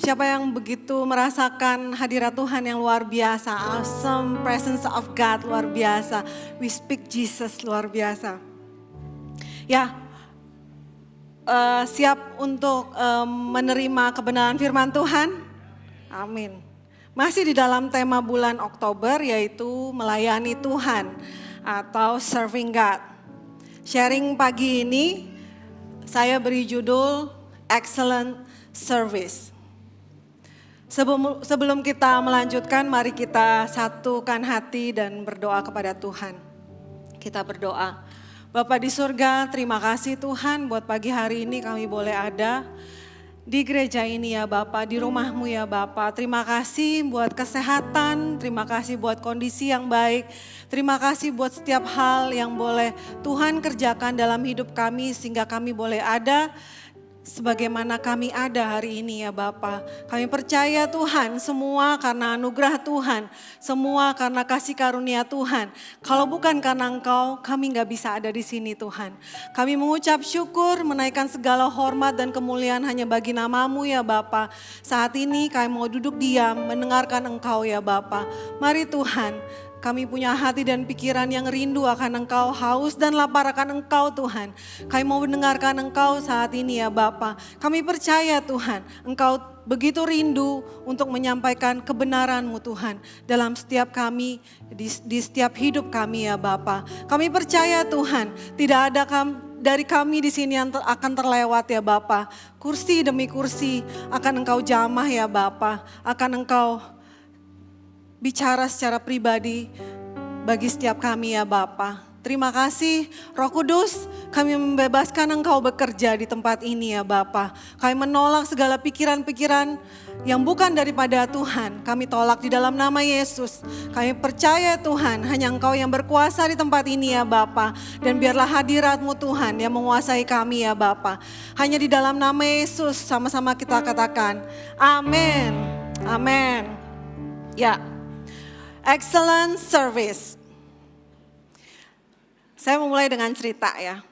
Siapa yang begitu merasakan hadirat Tuhan yang luar biasa, awesome presence of God luar biasa, we speak Jesus luar biasa. Ya, siap untuk menerima kebenaran firman Tuhan? Amin. Masih di dalam tema bulan Oktober yaitu melayani Tuhan atau serving God. Sharing pagi ini saya beri judul Excellent Service. Sebelum kita melanjutkan, mari kita satukan hati dan berdoa kepada Tuhan. Kita berdoa. Bapa di surga, terima kasih Tuhan buat pagi hari ini kami boleh ada di gereja ini ya Bapa, di rumahmu ya Bapa. Terima kasih buat kesehatan, terima kasih buat kondisi yang baik. Terima kasih buat setiap hal yang boleh Tuhan kerjakan dalam hidup kami sehingga kami boleh ada sebagaimana kami ada hari ini ya Bapa. Kami percaya Tuhan semua karena anugerah Tuhan. Semua karena kasih karunia Tuhan. Kalau bukan karena Engkau kami gak bisa ada di sini Tuhan. Kami mengucap syukur menaikkan segala hormat dan kemuliaan hanya bagi nama-Mu ya Bapa. Saat ini kami mau duduk diam mendengarkan Engkau ya Bapa. Mari Tuhan, kami punya hati dan pikiran yang rindu akan Engkau, haus dan lapar akan Engkau Tuhan. Kami mau mendengarkan Engkau saat ini ya Bapa. Kami percaya Tuhan, Engkau begitu rindu untuk menyampaikan kebenaran-Mu Tuhan. Dalam setiap kami, di setiap hidup kami ya Bapa. Kami percaya Tuhan, tidak ada dari kami di sini yang akan terlewat ya Bapa. Kursi demi kursi akan Engkau jamah ya Bapa. Akan Engkau bicara secara pribadi bagi setiap kami ya Bapa. Terima kasih Roh Kudus, kami membebaskan Engkau bekerja di tempat ini ya Bapa. Kami menolak segala pikiran-pikiran yang bukan daripada Tuhan. Kami tolak di dalam nama Yesus. Kami percaya Tuhan, hanya Engkau yang berkuasa di tempat ini ya Bapa. Dan biarlah hadirat-Mu Tuhan yang menguasai kami ya Bapa. Hanya di dalam nama Yesus sama-sama kita katakan, amin, amin. Ya. Excellent service. Saya memulai dengan cerita ya.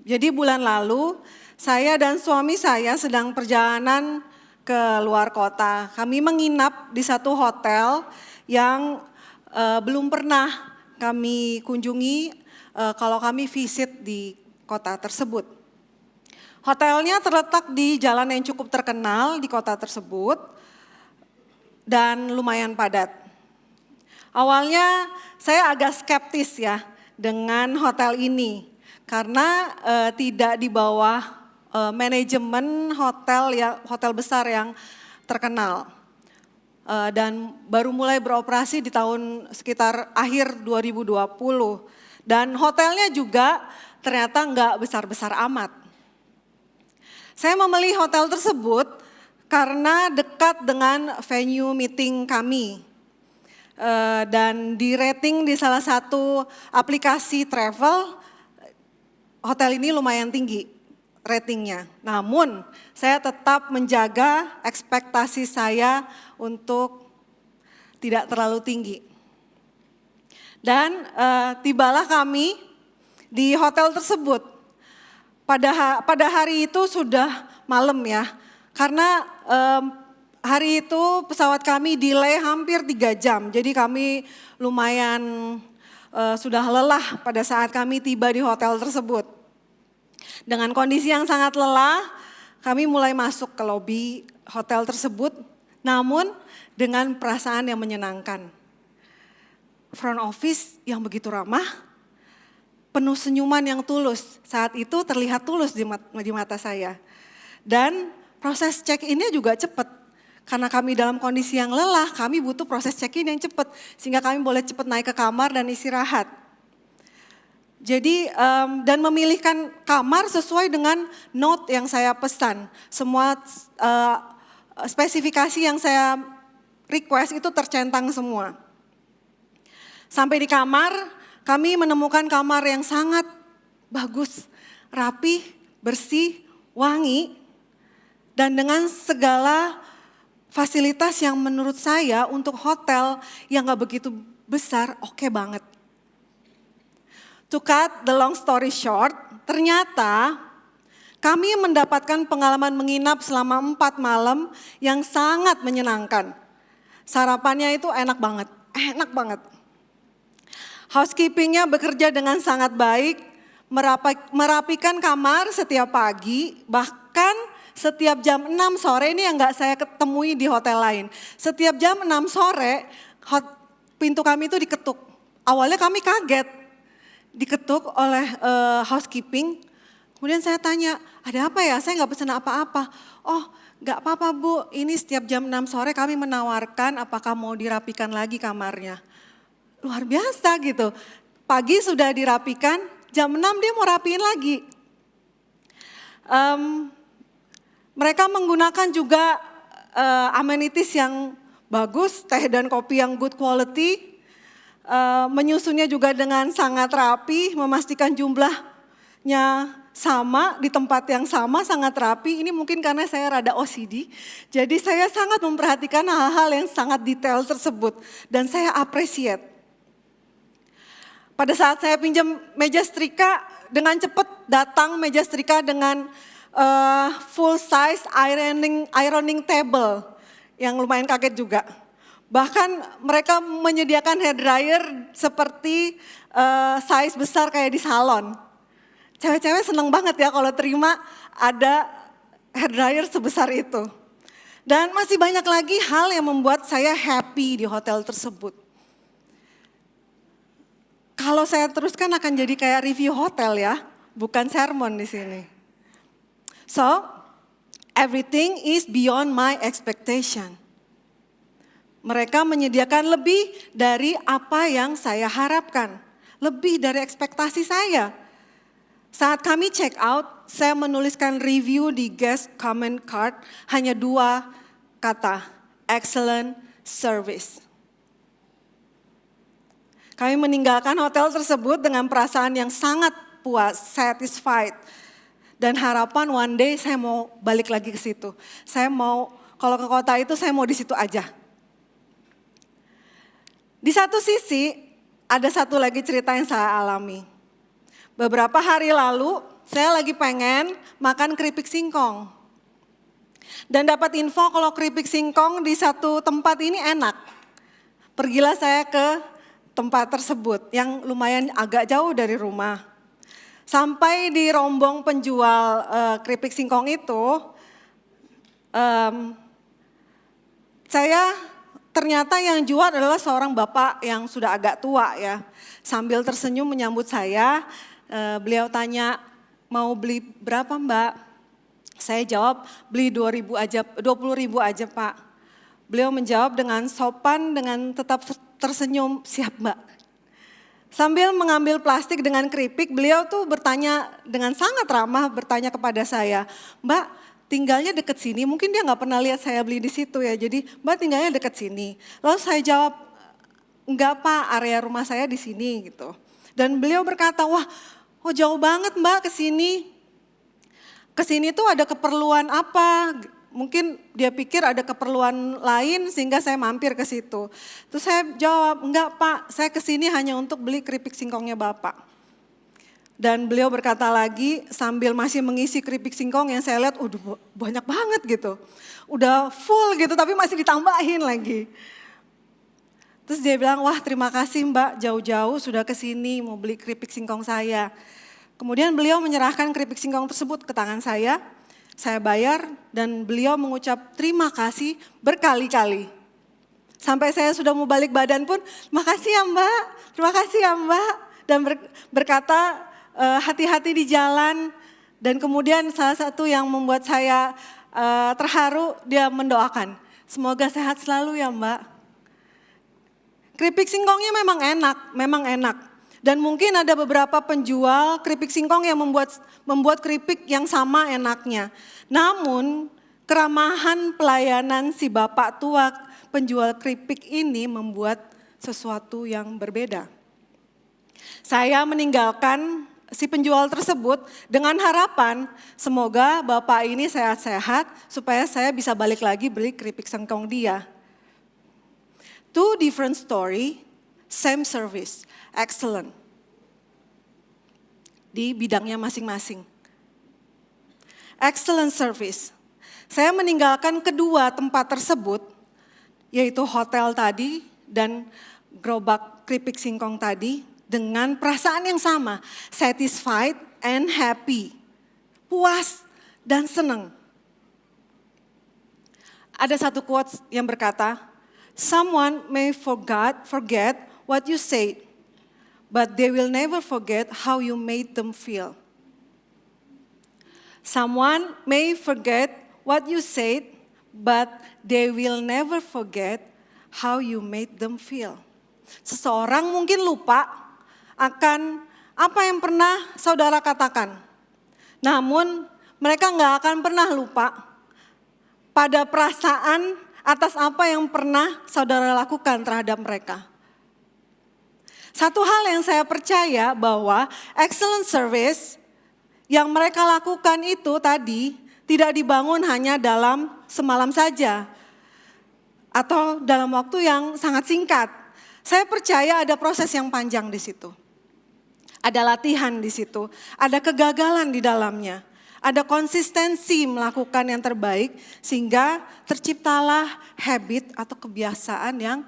Jadi bulan lalu saya dan suami saya sedang perjalanan ke luar kota. Kami menginap di satu hotel yang belum pernah kami kunjungi kalau kami visit di kota tersebut. Hotelnya terletak di jalan yang cukup terkenal di kota tersebut dan lumayan padat. Awalnya saya agak skeptis ya dengan hotel ini karena tidak di bawah manajemen hotel besar yang terkenal dan baru mulai beroperasi di tahun sekitar akhir 2020 dan hotelnya juga ternyata nggak besar-besar amat. Saya memilih hotel tersebut karena dekat dengan venue meeting kami. Dan di rating di salah satu aplikasi travel, hotel ini lumayan tinggi ratingnya. Namun saya tetap menjaga ekspektasi saya untuk tidak terlalu tinggi. Dan tibalah kami di hotel tersebut. Pada hari itu sudah malam ya, karena hari itu pesawat kami delay hampir 3 jam. Jadi kami lumayan sudah lelah pada saat kami tiba di hotel tersebut. Dengan kondisi yang sangat lelah, kami mulai masuk ke lobi hotel tersebut. Namun dengan perasaan yang menyenangkan. Front office yang begitu ramah, penuh senyuman yang tulus. Saat itu terlihat tulus di mata saya. Dan proses check-in-nya juga cepat. Karena kami dalam kondisi yang lelah, kami butuh proses check-in yang cepat. Sehingga kami boleh cepat naik ke kamar dan istirahat. Jadi, dan memilihkan kamar sesuai dengan note yang saya pesan. Semua spesifikasi yang saya request itu tercentang semua. Sampai di kamar, kami menemukan kamar yang sangat bagus, rapi, bersih, wangi. Dan dengan segala fasilitas yang menurut saya untuk hotel yang gak begitu besar, oke banget. To cut the long story short, ternyata Kami mendapatkan pengalaman menginap selama 4 malam yang sangat menyenangkan. Sarapannya itu enak banget. Housekeepingnya bekerja dengan sangat baik, merapikan kamar setiap pagi, bahkan setiap jam 6 sore, ini yang gak saya ketemui di hotel lain. Setiap jam 6 sore, pintu kami itu diketuk. Awalnya kami kaget, diketuk oleh housekeeping. Kemudian saya tanya, ada apa ya? Saya gak pesan apa-apa. Oh, gak apa-apa Bu, ini setiap jam 6 sore kami menawarkan apakah mau dirapikan lagi kamarnya. Luar biasa gitu. Pagi sudah dirapikan, jam 6 dia mau rapiin lagi. Mereka menggunakan juga amenities yang bagus, teh dan kopi yang good quality. Menyusunnya juga dengan sangat rapi, memastikan jumlahnya sama, di tempat yang sama, sangat rapi. Ini mungkin karena saya rada OCD, jadi saya sangat memperhatikan hal-hal yang sangat detail tersebut. Dan saya appreciate. Pada saat saya pinjam meja setrika, dengan cepat datang meja setrika dengan full size ironing table, yang lumayan kaget juga. Bahkan mereka menyediakan hair dryer seperti size besar kayak di salon. Cewek-cewek seneng banget ya kalau terima ada hair dryer sebesar itu. Dan masih banyak lagi hal yang membuat saya happy di hotel tersebut. Kalau saya teruskan akan jadi kayak review hotel ya, bukan sermon di sini. So, everything is beyond my expectation. Mereka menyediakan lebih dari apa yang saya harapkan, lebih dari ekspektasi saya. Saat kami check out, saya menuliskan review di guest comment card hanya 2 kata, excellent service. Kami meninggalkan hotel tersebut dengan perasaan yang sangat puas, satisfied. Dan harapan one day saya mau balik lagi ke situ. Saya mau, kalau ke kota itu saya mau di situ aja. Di satu sisi, ada satu lagi cerita yang saya alami. Beberapa hari lalu, saya lagi pengen makan keripik singkong. Dan dapat info kalau keripik singkong di satu tempat ini enak. Pergilah saya ke tempat tersebut yang lumayan agak jauh dari rumah. Sampai di rombong penjual keripik singkong itu, saya ternyata yang jual adalah seorang bapak yang sudah agak tua ya. Sambil tersenyum menyambut saya, beliau tanya, mau beli berapa Mbak? Saya jawab, beli 20.000 aja Pak. Beliau menjawab dengan sopan, dengan tetap tersenyum, siap Mbak. Sambil mengambil plastik dengan keripik, beliau tuh bertanya dengan sangat ramah, bertanya kepada saya, Mbak tinggalnya deket sini, mungkin dia gak pernah lihat saya beli di situ ya, jadi Mbak tinggalnya deket sini. Lalu saya jawab, enggak Pak, area rumah saya di sini gitu. Dan beliau berkata, wah jauh banget Mbak ke sini. Ke sini tuh ada keperluan apa? Mungkin dia pikir ada keperluan lain sehingga saya mampir ke situ. Terus saya jawab, enggak Pak, saya ke sini hanya untuk beli keripik singkongnya Bapak. Dan beliau berkata lagi sambil masih mengisi keripik singkong yang saya lihat, banyak banget gitu. Udah full gitu tapi masih ditambahin lagi. Terus dia bilang, wah terima kasih Mbak, jauh-jauh sudah ke sini mau beli keripik singkong saya. Kemudian beliau menyerahkan keripik singkong tersebut ke tangan saya bayar dan beliau mengucap terima kasih berkali-kali. Sampai saya sudah mau balik badan pun, makasih ya Mbak, terima kasih ya Mbak. Dan berkata hati-hati di jalan. Dan kemudian salah satu yang membuat saya terharu, dia mendoakan, semoga sehat selalu ya Mbak. Keripik singkongnya memang enak. Dan mungkin ada beberapa penjual keripik singkong yang membuat keripik yang sama enaknya. Namun keramahan pelayanan si bapak tua penjual keripik ini membuat sesuatu yang berbeda. Saya meninggalkan si penjual tersebut dengan harapan semoga bapak ini sehat-sehat supaya saya bisa balik lagi beli keripik singkong dia. 2 different story, same service. Excellent. Di bidangnya masing-masing. excellent service. Saya meninggalkan kedua tempat tersebut, yaitu hotel tadi dan gerobak keripik singkong tadi, dengan perasaan yang sama, satisfied and happy, puas dan senang. Ada satu quote yang berkata, "Someone may forget what you said, but they will never forget how you made them feel." Someone may forget what you said, but they will never forget how you made them feel. Seseorang mungkin lupa akan apa yang pernah saudara katakan. Namun mereka nggak akan pernah lupa pada perasaan atas apa yang pernah saudara lakukan terhadap mereka. Satu hal yang saya percaya bahwa excellent service yang mereka lakukan itu tadi tidak dibangun hanya dalam semalam saja atau dalam waktu yang sangat singkat. Saya percaya ada proses yang panjang di situ. Ada latihan di situ, ada kegagalan di dalamnya. Ada konsistensi melakukan yang terbaik sehingga terciptalah habit atau kebiasaan yang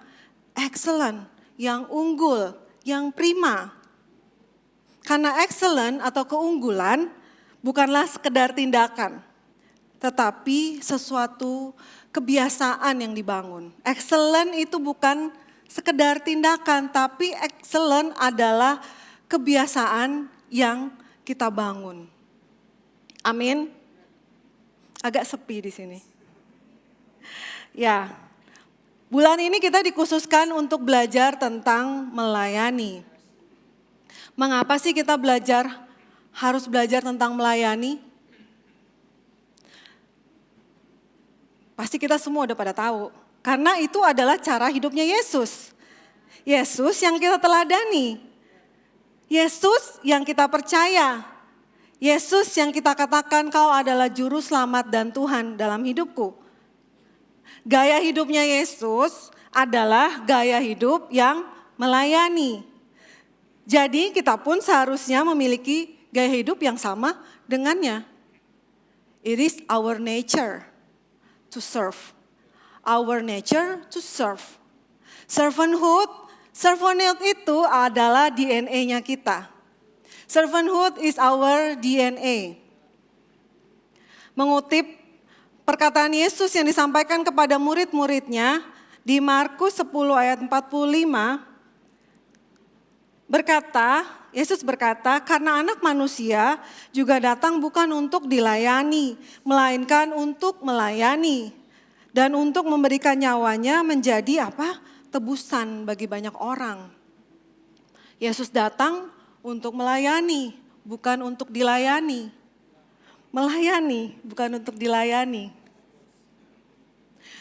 excellent, yang unggul, yang prima. Karena excellent atau keunggulan bukanlah sekedar tindakan, tetapi sesuatu kebiasaan yang dibangun. Excellent itu bukan sekedar tindakan, tapi excellent adalah kebiasaan yang kita bangun. Amin. Agak sepi di sini. Ya, bulan ini kita dikhususkan untuk belajar tentang melayani. Mengapa sih kita harus belajar tentang melayani? Pasti kita semua udah pada tahu. Karena itu adalah cara hidupnya Yesus. Yesus yang kita teladani. Yesus yang kita percaya. Yesus yang kita katakan kau adalah juru selamat dan Tuhan dalam hidupku. Gaya hidupnya Yesus adalah gaya hidup yang melayani. Jadi kita pun seharusnya memiliki gaya hidup yang sama dengannya. It is our nature to serve. Our nature to serve. Servanthood itu adalah DNA-nya kita. Servanthood is our DNA. Mengutip perkataan Yesus yang disampaikan kepada murid-muridnya di Markus 10 ayat 45, Yesus berkata, karena anak manusia juga datang bukan untuk dilayani, melainkan untuk melayani. Dan untuk memberikan nyawanya menjadi tebusan bagi banyak orang. Yesus datang untuk melayani, bukan untuk dilayani. Melayani, bukan untuk dilayani.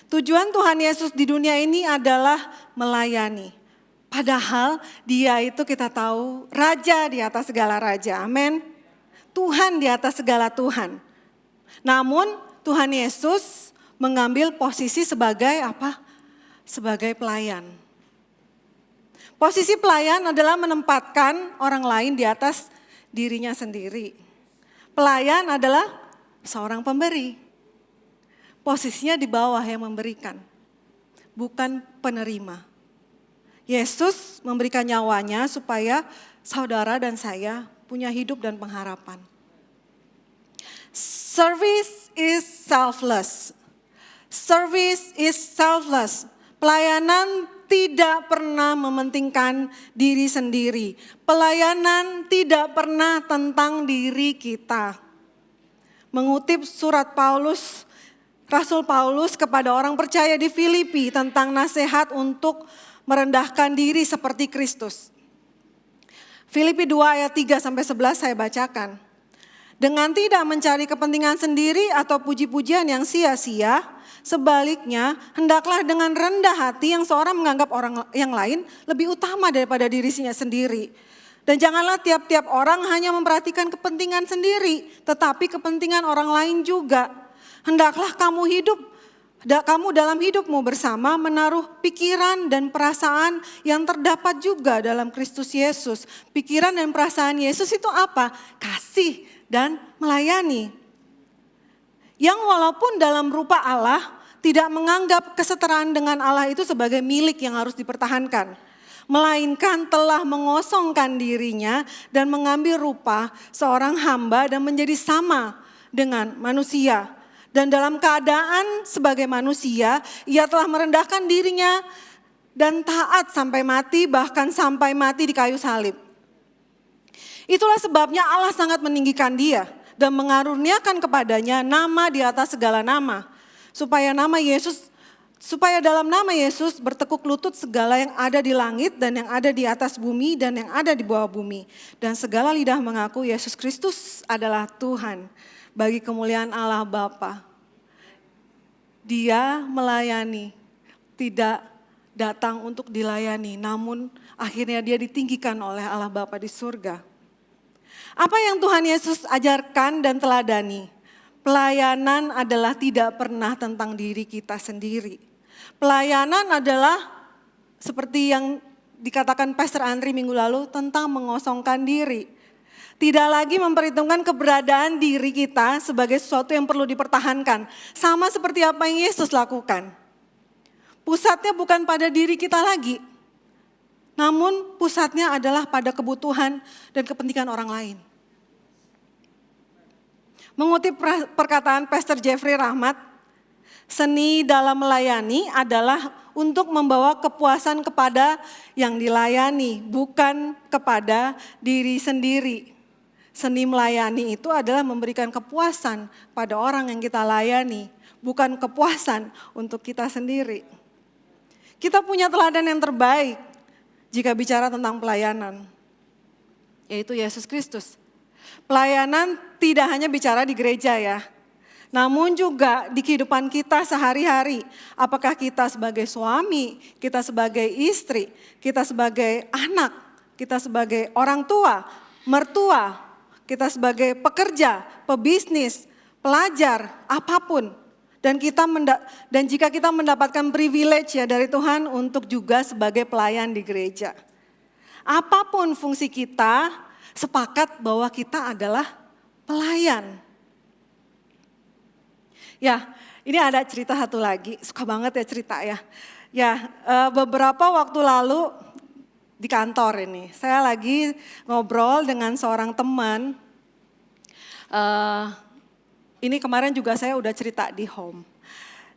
Tujuan Tuhan Yesus di dunia ini adalah melayani. Padahal dia itu kita tahu raja di atas segala raja, amin. Tuhan di atas segala Tuhan. Namun Tuhan Yesus mengambil posisi sebagai Sebagai pelayan. Posisi pelayan adalah menempatkan orang lain di atas dirinya sendiri. Pelayan adalah seorang pemberi. Posisinya di bawah yang memberikan, bukan penerima. Yesus memberikan nyawanya supaya saudara dan saya punya hidup dan pengharapan. Service is selfless. Service is selfless. Pelayanan tidak pernah mementingkan diri sendiri. Pelayanan tidak pernah tentang diri kita. Mengutip surat Rasul Paulus kepada orang percaya di Filipi tentang nasihat untuk merendahkan diri seperti Kristus. Filipi 2 ayat 3-11 saya bacakan. Dengan tidak mencari kepentingan sendiri atau puji-pujian yang sia-sia, sebaliknya hendaklah dengan rendah hati yang seorang menganggap orang yang lain lebih utama daripada dirinya sendiri. Dan janganlah tiap-tiap orang hanya memperhatikan kepentingan sendiri, tetapi kepentingan orang lain juga. Hendaklah kamu dalam hidupmu bersama menaruh pikiran dan perasaan yang terdapat juga dalam Kristus Yesus. Pikiran dan perasaan Yesus itu apa? Kasih dan melayani. Yang walaupun dalam rupa Allah, tidak menganggap kesetaraan dengan Allah itu sebagai milik yang harus dipertahankan. Melainkan telah mengosongkan dirinya dan mengambil rupa seorang hamba dan menjadi sama dengan manusia. Dan dalam keadaan sebagai manusia, ia telah merendahkan dirinya dan taat sampai mati, bahkan sampai mati di kayu salib. Itulah sebabnya Allah sangat meninggikan dia dan mengaruniakan kepadanya nama di atas segala nama. Supaya dalam nama Yesus bertekuk lutut segala yang ada di langit dan yang ada di atas bumi dan yang ada di bawah bumi. Dan segala lidah mengaku Yesus Kristus adalah Tuhan. Bagi kemuliaan Allah Bapa. Dia melayani, tidak datang untuk dilayani, namun akhirnya dia ditinggikan oleh Allah Bapa di surga. Apa yang Tuhan Yesus ajarkan dan teladani? Pelayanan adalah tidak pernah tentang diri kita sendiri. Pelayanan adalah seperti yang dikatakan Pastor Andri minggu lalu tentang mengosongkan diri. Tidak lagi memperhitungkan keberadaan diri kita sebagai sesuatu yang perlu dipertahankan. Sama seperti apa yang Yesus lakukan. Pusatnya bukan pada diri kita lagi. Namun pusatnya adalah pada kebutuhan dan kepentingan orang lain. Mengutip perkataan Pastor Jeffrey Rahmat, seni dalam melayani adalah untuk membawa kepuasan kepada yang dilayani, bukan kepada diri sendiri. Seni melayani itu adalah memberikan kepuasan pada orang yang kita layani, bukan kepuasan untuk kita sendiri. Kita punya teladan yang terbaik jika bicara tentang pelayanan, yaitu Yesus Kristus. Pelayanan tidak hanya bicara di gereja ya, namun juga di kehidupan kita sehari-hari. Apakah kita sebagai suami, kita sebagai istri, kita sebagai anak, kita sebagai orang tua, mertua, kita sebagai pekerja, pebisnis, pelajar, apapun. Dan jika kita mendapatkan privilege ya dari Tuhan untuk juga sebagai pelayan di gereja. Apapun fungsi kita, sepakat bahwa kita adalah pelayan. Ya, ini ada cerita satu lagi, suka banget ya cerita ya. Ya, beberapa waktu lalu di kantor ini, saya lagi ngobrol dengan seorang teman. Ini kemarin juga saya udah cerita di home.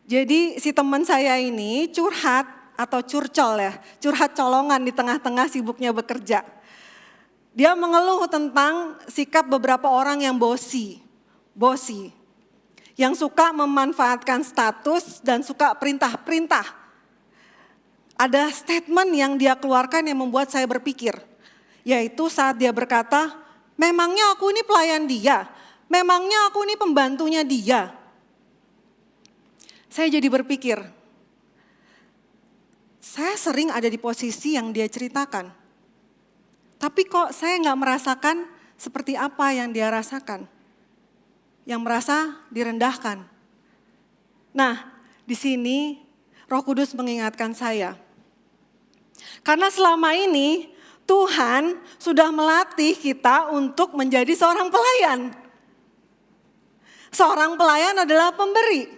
Jadi si teman saya ini curhat atau curcol ya, curhat colongan di tengah-tengah sibuknya bekerja. Dia mengeluh tentang sikap beberapa orang yang bosi, yang suka memanfaatkan status dan suka perintah-perintah. Ada statement yang dia keluarkan yang membuat saya berpikir, yaitu saat dia berkata, memangnya aku ini pelayan dia, memangnya aku ini pembantunya dia. Saya jadi berpikir, saya sering ada di posisi yang dia ceritakan. Tapi kok saya gak merasakan seperti apa yang dia rasakan. Yang merasa direndahkan. Nah, di sini Roh Kudus mengingatkan saya. Karena selama ini Tuhan sudah melatih kita untuk menjadi seorang pelayan. Seorang pelayan adalah pemberi.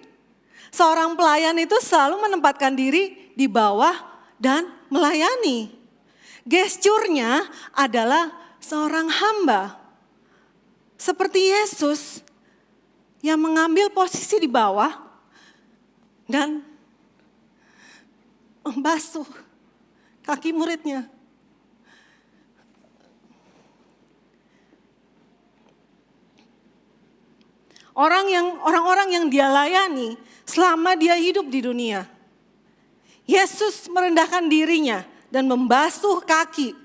Seorang pelayan itu selalu menempatkan diri di bawah dan melayani. Gesturnya adalah seorang hamba. Seperti Yesus yang mengambil posisi di bawah dan membasuh kaki muridnya. Orang-orang yang dia layani selama dia hidup di dunia. Yesus merendahkan dirinya dan membasuh kaki.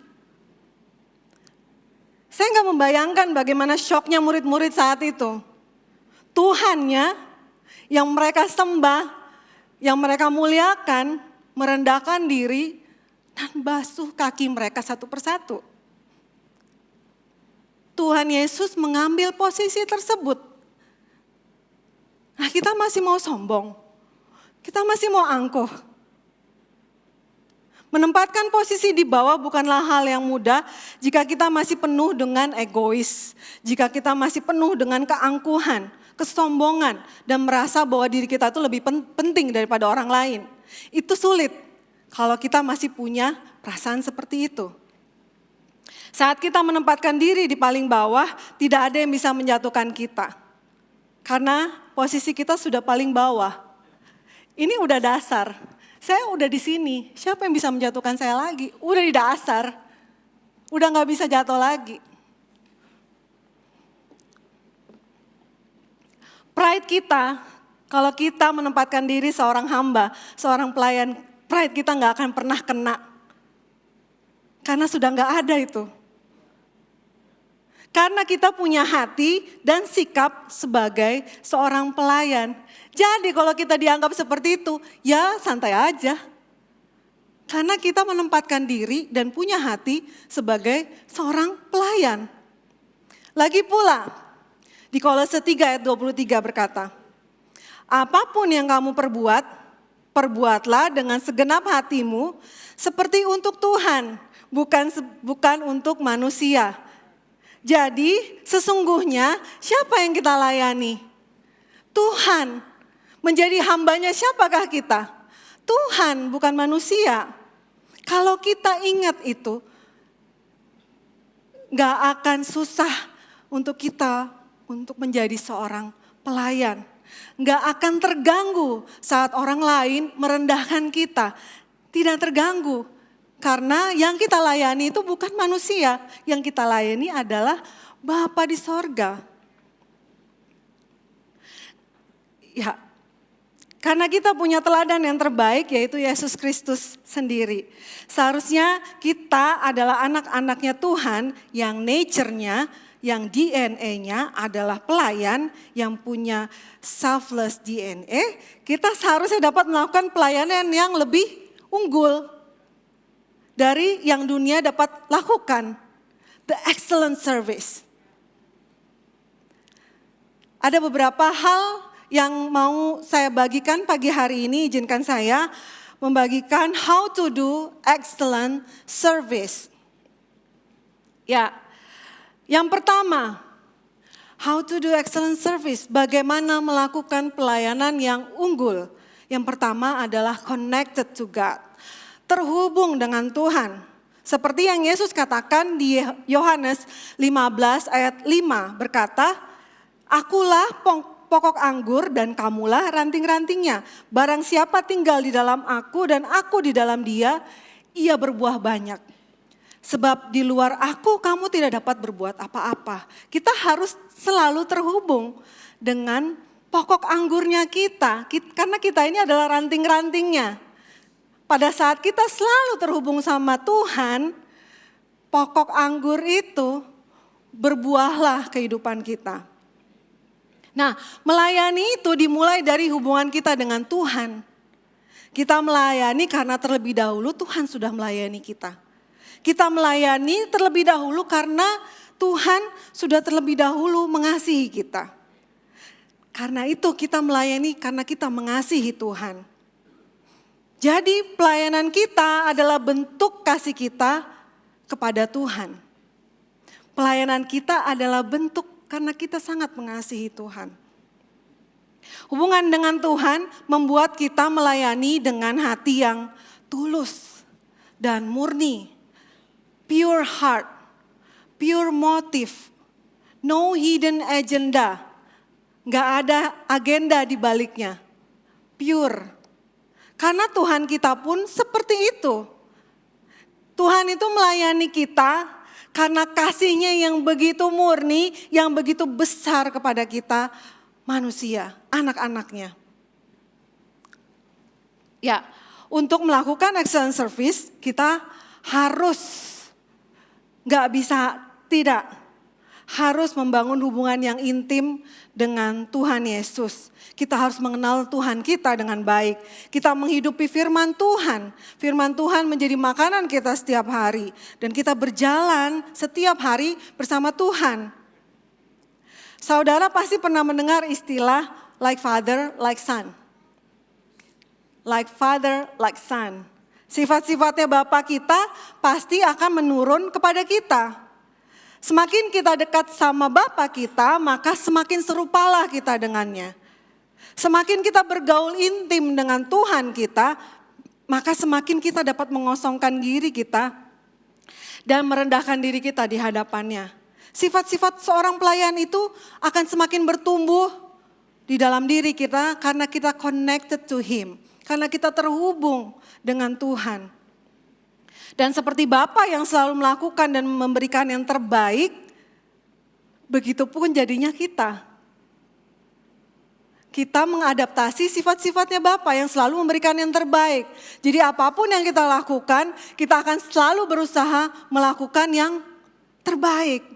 Saya gak membayangkan bagaimana syoknya murid-murid saat itu. Tuhannya yang mereka sembah, yang mereka muliakan, merendahkan diri dan basuh kaki mereka satu persatu. Tuhan Yesus mengambil posisi tersebut. Nah, kita masih mau sombong, kita masih mau angkuh. Menempatkan posisi di bawah bukanlah hal yang mudah jika kita masih penuh dengan egois, jika kita masih penuh dengan keangkuhan. kesombongan, dan merasa bahwa diri kita itu lebih penting daripada orang lain. Itu sulit kalau kita masih punya perasaan seperti itu. Saat kita menempatkan diri di paling bawah, tidak ada yang bisa menjatuhkan kita. Karena posisi kita sudah paling bawah. Ini udah dasar. Saya udah di sini, siapa yang bisa menjatuhkan saya lagi? Udah di dasar, udah gak bisa jatuh lagi. Pride kita, kalau kita menempatkan diri seorang hamba, seorang pelayan, pride kita gak akan pernah kena. Karena sudah gak ada itu. Karena kita punya hati dan sikap sebagai seorang pelayan. Jadi kalau kita dianggap seperti itu, ya santai aja. Karena kita menempatkan diri dan punya hati sebagai seorang pelayan. Lagi pula, di Kolose 3 ayat 23 berkata, apapun yang kamu perbuat, perbuatlah dengan segenap hatimu seperti untuk Tuhan, bukan untuk manusia. Jadi sesungguhnya siapa yang kita layani? Tuhan. Menjadi hambanya siapakah kita? Tuhan, bukan manusia. Kalau kita ingat itu, gak akan susah untuk kita untuk menjadi seorang pelayan. Gak akan terganggu saat orang lain merendahkan kita. Tidak terganggu. Karena yang kita layani itu bukan manusia, yang kita layani adalah Bapa di sorga. Ya, karena kita punya teladan yang terbaik yaitu Yesus Kristus sendiri. Seharusnya kita adalah anak-anaknya Tuhan yang nature-nya, yang DNA-nya adalah pelayan yang punya selfless DNA. Kita seharusnya dapat melakukan pelayanan yang lebih unggul dari yang dunia dapat lakukan. The excellent service. Ada beberapa hal yang mau saya bagikan pagi hari ini. Izinkan saya membagikan how to do excellent service. Ya, yang pertama, how to do excellent service. Bagaimana melakukan pelayanan yang unggul. Yang pertama adalah connected to God. Terhubung dengan Tuhan. Seperti yang Yesus katakan di Yohanes 15 ayat 5 berkata, akulah pokok anggur dan kamulah ranting-rantingnya. Barang siapa tinggal di dalam aku dan aku di dalam dia, ia berbuah banyak. Sebab di luar aku kamu tidak dapat berbuat apa-apa. Kita harus selalu terhubung dengan pokok anggurnya kita. Karena kita ini adalah ranting-rantingnya. Pada saat kita selalu terhubung sama Tuhan, pokok anggur itu berbuahlah kehidupan kita. Nah, melayani itu dimulai dari hubungan kita dengan Tuhan. Kita melayani karena terlebih dahulu Tuhan sudah melayani kita. Kita melayani terlebih dahulu karena Tuhan sudah terlebih dahulu mengasihi kita. Karena itu kita melayani karena kita mengasihi Tuhan. Jadi pelayanan kita adalah bentuk kasih kita kepada Tuhan. Pelayanan kita adalah bentuk karena kita sangat mengasihi Tuhan. Hubungan dengan Tuhan membuat kita melayani dengan hati yang tulus dan murni. Pure heart, pure motive, no hidden agenda. Gak ada agenda di baliknya, pure. Karena Tuhan kita pun seperti itu. Tuhan itu melayani kita karena kasihnya yang begitu murni, yang begitu besar kepada kita manusia, anak-anaknya. Ya, untuk melakukan excellent service kita harus membangun hubungan yang intim dengan Tuhan Yesus. Kita harus mengenal Tuhan kita dengan baik. Kita menghidupi firman Tuhan. Firman Tuhan menjadi makanan kita setiap hari. Dan kita berjalan setiap hari bersama Tuhan. Saudara pasti pernah mendengar istilah like father, like son. Like father, like son. Sifat-sifatnya Bapa kita pasti akan menurun kepada kita. Semakin kita dekat sama Bapa kita, maka semakin serupalah kita dengannya. Semakin kita bergaul intim dengan Tuhan kita, maka semakin kita dapat mengosongkan diri kita dan merendahkan diri kita di hadapannya. Sifat-sifat seorang pelayan itu akan semakin bertumbuh di dalam diri kita karena kita connected to Him. Karena kita terhubung dengan Tuhan. Dan seperti Bapa yang selalu melakukan dan memberikan yang terbaik, begitu pun jadinya kita. Kita mengadaptasi sifat-sifatnya Bapa yang selalu memberikan yang terbaik. Jadi apapun yang kita lakukan, kita akan selalu berusaha melakukan yang terbaik.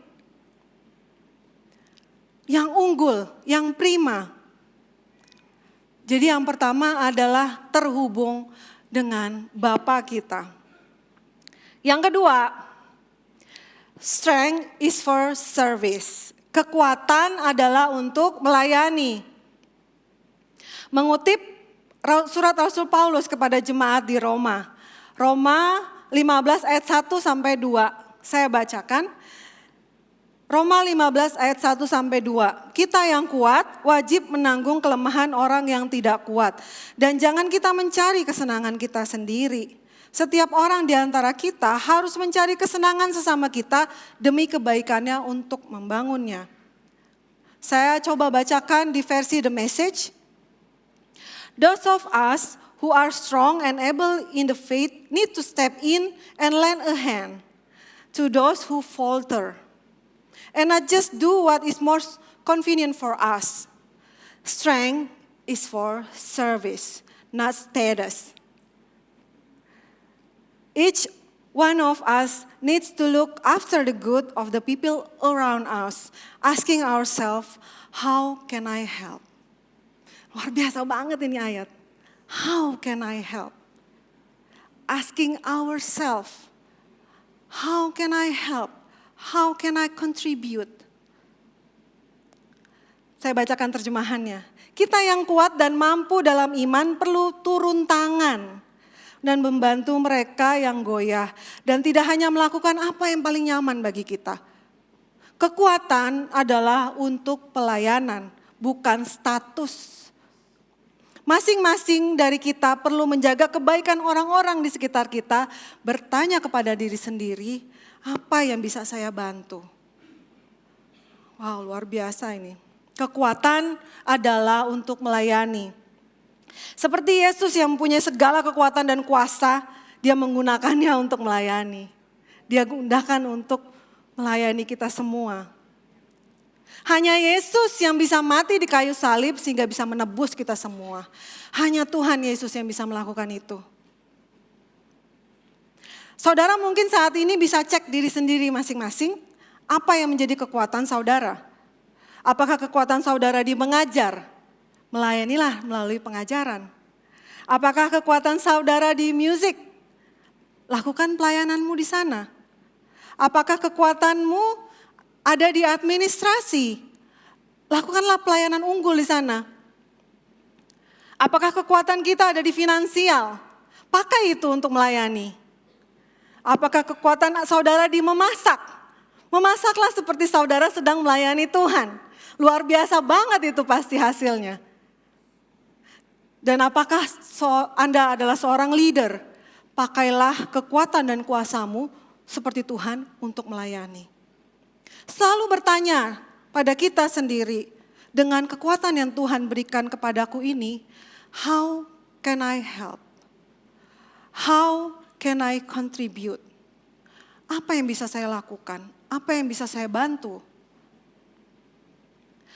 Yang unggul, yang prima. Jadi yang pertama adalah terhubung dengan Bapa kita. Yang kedua, strength is for service. Kekuatan adalah untuk melayani. Mengutip surat Rasul Paulus kepada jemaat di Roma. Roma 15 ayat 1 sampai 2. Saya bacakan. Roma 15 ayat 1 sampai 2. Kita yang kuat wajib menanggung kelemahan orang yang tidak kuat. Dan jangan kita mencari kesenangan kita sendiri. Setiap orang di antara kita harus mencari kesenangan sesama kita demi kebaikannya untuk membangunnya. Saya coba bacakan di versi The Message. Those of us who are strong and able in the faith need to step in and lend a hand to those who falter. And not just do what is most convenient for us. Strength is for service, not status. Each one of us needs to look after the good of the people around us, asking ourselves, how can I help? Luar biasa banget ini ayat. How can I help? Asking ourselves, how can I help? How can I contribute? Saya bacakan terjemahannya. Kita yang kuat dan mampu dalam iman perlu turun tangan dan membantu mereka yang goyah. Dan tidak hanya melakukan apa yang paling nyaman bagi kita. Kekuatan adalah untuk pelayanan, bukan status. Masing-masing dari kita perlu menjaga kebaikan orang-orang di sekitar kita, bertanya kepada diri sendiri, apa yang bisa saya bantu? Wow, luar biasa ini. Kekuatan adalah untuk melayani. Seperti Yesus yang mempunyai segala kekuatan dan kuasa, dia menggunakannya untuk melayani. Dia gunakan untuk melayani kita semua. Hanya Yesus yang bisa mati di kayu salib sehingga bisa menebus kita semua. Hanya Tuhan Yesus yang bisa melakukan itu. Saudara mungkin saat ini bisa cek diri sendiri masing-masing, apa yang menjadi kekuatan saudara. Apakah kekuatan saudara di mengajar? Melayanilah melalui pengajaran. Apakah kekuatan saudara di musik? Lakukan pelayananmu di sana. Apakah kekuatanmu ada di administrasi? Lakukanlah pelayanan unggul di sana. Apakah kekuatan kita ada di finansial? Pakai itu untuk melayani. Apakah kekuatan saudara di memasak? Memasaklah seperti saudara sedang melayani Tuhan. Luar biasa banget itu pasti hasilnya. Dan apakah Anda adalah seorang leader? Pakailah kekuatan dan kuasamu seperti Tuhan untuk melayani. Selalu bertanya pada kita sendiri, dengan kekuatan yang Tuhan berikan kepadaku ini, how can I help? How can I contribute? Apa yang bisa saya lakukan? Apa yang bisa saya bantu?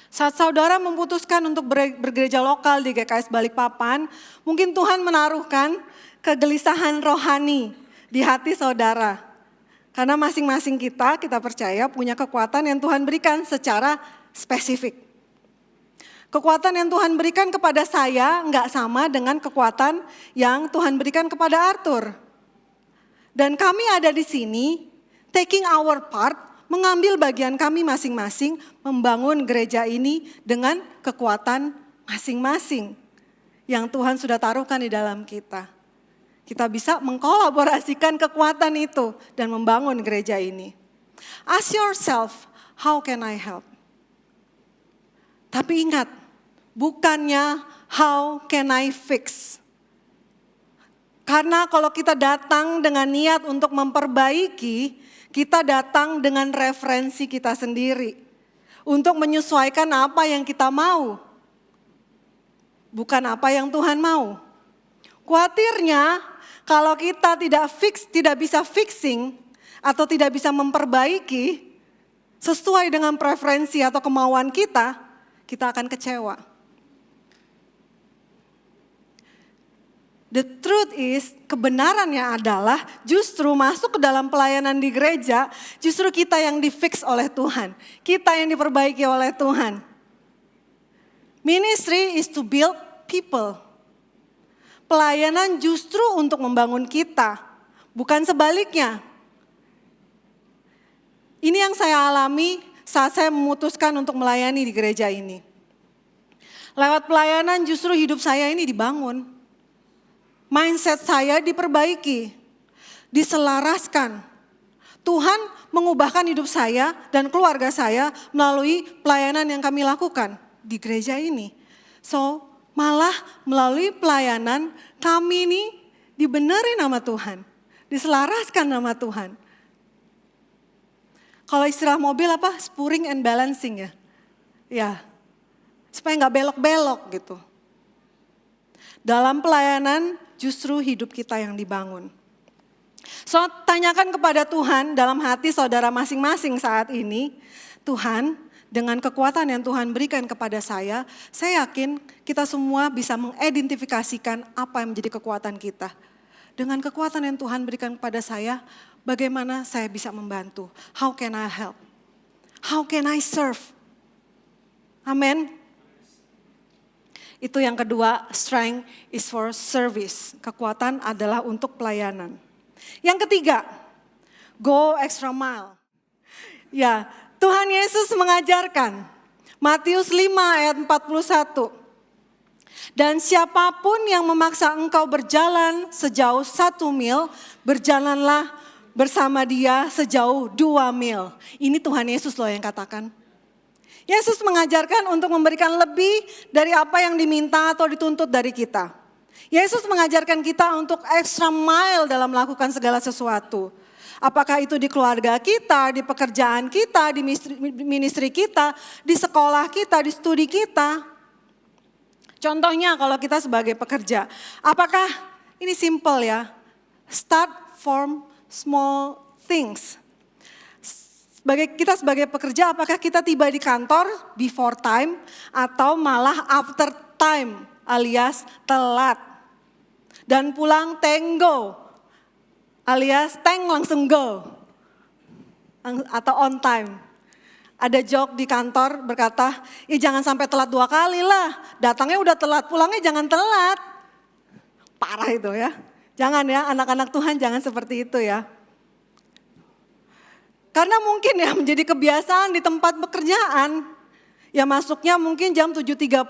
Saat saudara memutuskan untuk bergereja lokal di GKS Balikpapan, mungkin Tuhan menaruhkan kegelisahan rohani di hati saudara. Karena masing-masing kita percaya punya kekuatan yang Tuhan berikan secara spesifik. Kekuatan yang Tuhan berikan kepada saya enggak sama dengan kekuatan yang Tuhan berikan kepada Arthur. Dan kami ada di sini, taking our part, mengambil bagian kami masing-masing membangun gereja ini dengan kekuatan masing-masing yang Tuhan sudah taruhkan di dalam kita. Kita bisa mengkolaborasikan kekuatan itu dan membangun gereja ini. Ask yourself, how can I help? Tapi ingat, bukannya how can I fix? Karena kalau kita datang dengan niat untuk memperbaiki, kita datang dengan referensi kita sendiri. Untuk menyesuaikan apa yang kita mau. Bukan apa yang Tuhan mau. Khawatirnya kalau kita tidak bisa fixing atau tidak bisa memperbaiki sesuai dengan preferensi atau kemauan kita akan kecewa. The truth is, kebenarannya adalah justru masuk ke dalam pelayanan di gereja, justru kita yang di-fix oleh Tuhan. Kita yang diperbaiki oleh Tuhan. Ministry is to build people. Pelayanan justru untuk membangun kita, bukan sebaliknya. Ini yang saya alami saat saya memutuskan untuk melayani di gereja ini. Lewat pelayanan justru hidup saya ini dibangun. Mindset saya diperbaiki, diselaraskan. Tuhan mengubahkan hidup saya dan keluarga saya melalui pelayanan yang kami lakukan di gereja ini. So, malah melalui pelayanan kami ini dibenerin nama Tuhan, diselaraskan nama Tuhan. Kalau istilah mobil apa? Spurring and balancing ya. Ya, supaya nggak belok-belok gitu. Dalam pelayanan justru hidup kita yang dibangun. So, tanyakan kepada Tuhan dalam hati saudara masing-masing saat ini. Tuhan, dengan kekuatan yang Tuhan berikan kepada saya yakin kita semua bisa mengidentifikasikan apa yang menjadi kekuatan kita. Dengan kekuatan yang Tuhan berikan kepada saya, bagaimana saya bisa membantu? How can I help? How can I serve? Amin. Itu yang kedua, strength is for service. Kekuatan adalah untuk pelayanan. Yang ketiga, go extra mile. Ya, Tuhan Yesus mengajarkan, Matius 5 ayat 41. Dan siapapun yang memaksa engkau berjalan sejauh 1 mil, berjalanlah bersama dia sejauh 2 mil. Ini Tuhan Yesus loh yang katakan. Yesus mengajarkan untuk memberikan lebih dari apa yang diminta atau dituntut dari kita. Yesus mengajarkan kita untuk extra mile dalam melakukan segala sesuatu. Apakah itu di keluarga kita, di pekerjaan kita, di ministry kita, di sekolah kita, di studi kita. Contohnya kalau kita sebagai pekerja, apakah ini simple ya, start from small things. Kita sebagai pekerja, apakah kita tiba di kantor before time atau malah after time alias telat. Dan pulang tenggo alias langsung go atau on time. Ada joke di kantor berkata, jangan sampai telat 2 kali lah, datangnya udah telat, pulangnya jangan telat. Parah itu ya, jangan ya anak-anak Tuhan jangan seperti itu ya. Karena mungkin ya menjadi kebiasaan di tempat pekerjaan. Ya masuknya mungkin jam 7.30.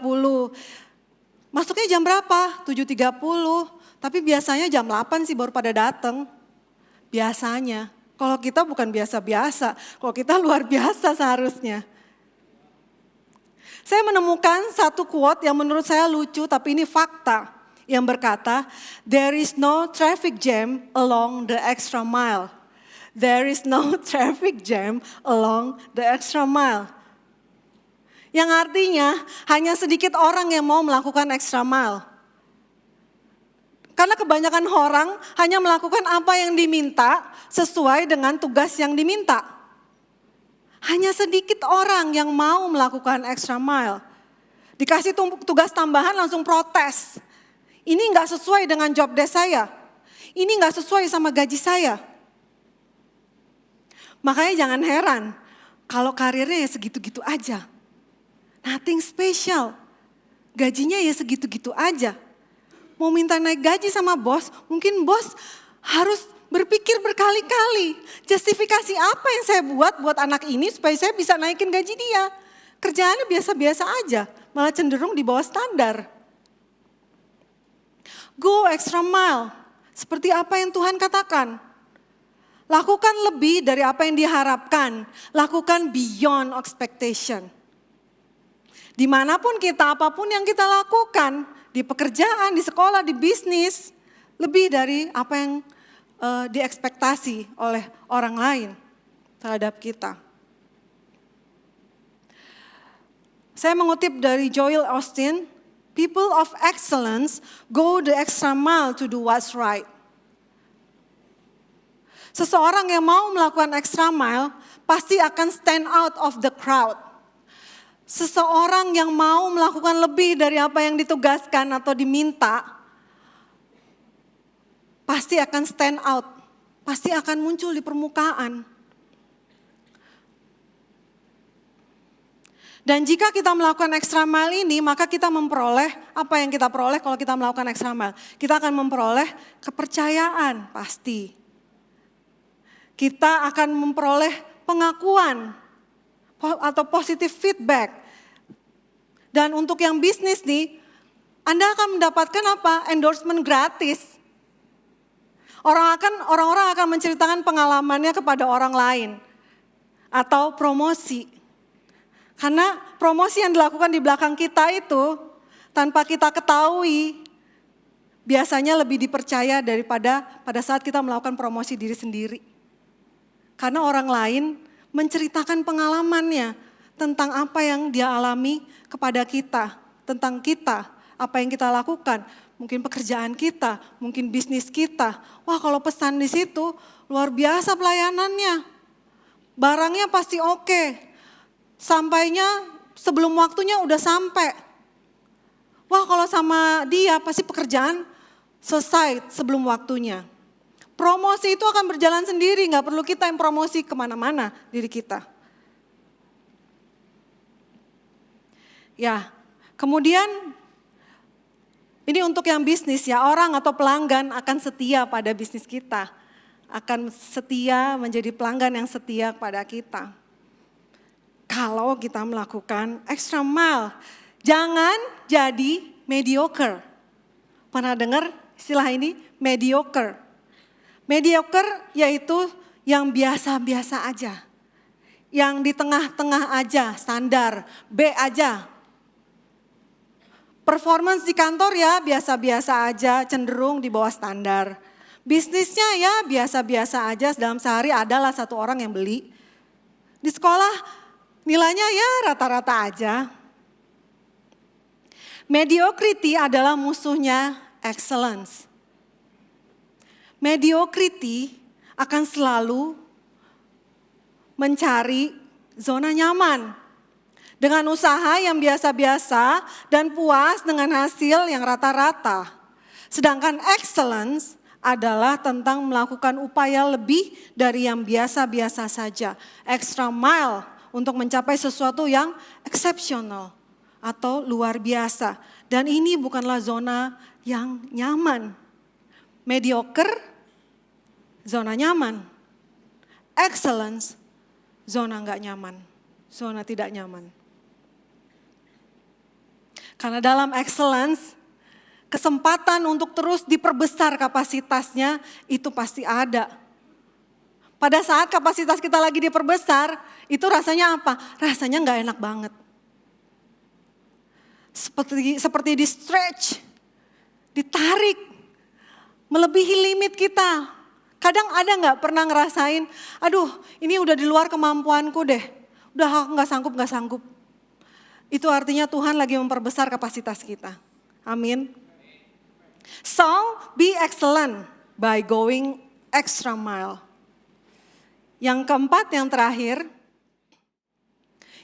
Masuknya jam berapa? 7.30. Tapi biasanya jam 8 sih baru pada datang. Biasanya. Kalau kita bukan biasa-biasa. Kalau kita luar biasa seharusnya. Saya menemukan satu quote yang menurut saya lucu tapi ini fakta. Yang berkata, there is no traffic jam along the extra mile. There is no traffic jam along the extra mile. Yang artinya hanya sedikit orang yang mau melakukan extra mile. Karena kebanyakan orang hanya melakukan apa yang diminta sesuai dengan tugas yang diminta. Hanya sedikit orang yang mau melakukan extra mile. Dikasih tugas tambahan langsung protes. Ini gak sesuai dengan job desk saya. Ini gak sesuai sama gaji saya. Makanya jangan heran kalau karirnya ya segitu-gitu aja. Nothing special. Gajinya ya segitu-gitu aja. Mau minta naik gaji sama bos, mungkin bos harus berpikir berkali-kali. Justifikasi apa yang saya buat anak ini supaya saya bisa naikin gaji dia. Kerjaannya biasa-biasa aja, malah cenderung di bawah standar. Go extra mile, seperti apa yang Tuhan katakan. Lakukan lebih dari apa yang diharapkan. Lakukan beyond expectation. Dimanapun kita, apapun yang kita lakukan, di pekerjaan, di sekolah, di bisnis, lebih dari apa yang diekspektasi oleh orang lain terhadap kita. Saya mengutip dari Joel Osteen, people of excellence go the extra mile to do what's right. Seseorang yang mau melakukan extra mile pasti akan stand out of the crowd. Seseorang yang mau melakukan lebih dari apa yang ditugaskan atau diminta, pasti akan stand out, pasti akan muncul di permukaan. Dan jika kita melakukan extra mile ini, maka kita memperoleh apa yang kita peroleh kalau kita melakukan extra mile. Kita akan memperoleh kepercayaan pasti. Kita akan memperoleh pengakuan atau positive feedback. Dan untuk yang bisnis nih, Anda akan mendapatkan apa? Endorsement gratis. Orang-orang akan menceritakan pengalamannya kepada orang lain. Atau promosi. Karena promosi yang dilakukan di belakang kita itu, tanpa kita ketahui, biasanya lebih dipercaya daripada pada saat kita melakukan promosi diri sendiri. Karena orang lain menceritakan pengalamannya tentang apa yang dia alami kepada kita, tentang kita, apa yang kita lakukan, mungkin pekerjaan kita, mungkin bisnis kita. Wah, kalau pesan di situ luar biasa pelayanannya. Barangnya pasti oke. Sampainya sebelum waktunya udah sampai. Wah, kalau sama dia pasti pekerjaan selesai sebelum waktunya. Promosi itu akan berjalan sendiri, gak perlu kita yang promosi kemana-mana diri kita. Ya, kemudian ini untuk yang bisnis ya, orang atau pelanggan akan setia pada bisnis kita. Akan setia menjadi pelanggan yang setia pada kita. Kalau kita melakukan extra mile, jangan jadi mediocre. Pernah dengar istilah ini? Mediocre. Mediocre yaitu yang biasa-biasa aja. Yang di tengah-tengah aja, standar, B aja. Performance di kantor ya biasa-biasa aja, cenderung di bawah standar. Bisnisnya ya biasa-biasa aja, dalam sehari adalah satu orang yang beli. Di sekolah nilainya ya rata-rata aja. Mediocrity adalah musuhnya excellence. Mediocrity akan selalu mencari zona nyaman. Dengan usaha yang biasa-biasa dan puas dengan hasil yang rata-rata. Sedangkan excellence adalah tentang melakukan upaya lebih dari yang biasa-biasa saja. Extra mile untuk mencapai sesuatu yang eksepsional atau luar biasa. Dan ini bukanlah zona yang nyaman. Mediocre, zona nyaman. Excellence, zona nggak nyaman. Zona tidak nyaman. Karena dalam excellence, kesempatan untuk terus diperbesar kapasitasnya itu pasti ada. Pada saat kapasitas kita lagi diperbesar, itu rasanya apa? Rasanya nggak enak banget. Seperti di stretch, ditarik, melebihi limit kita. Kadang ada nggak pernah ngerasain, aduh ini udah di luar kemampuanku deh. Udah nggak sanggup. Itu artinya Tuhan lagi memperbesar kapasitas kita. Amin. So, be excellent by going extra mile. Yang keempat, yang terakhir.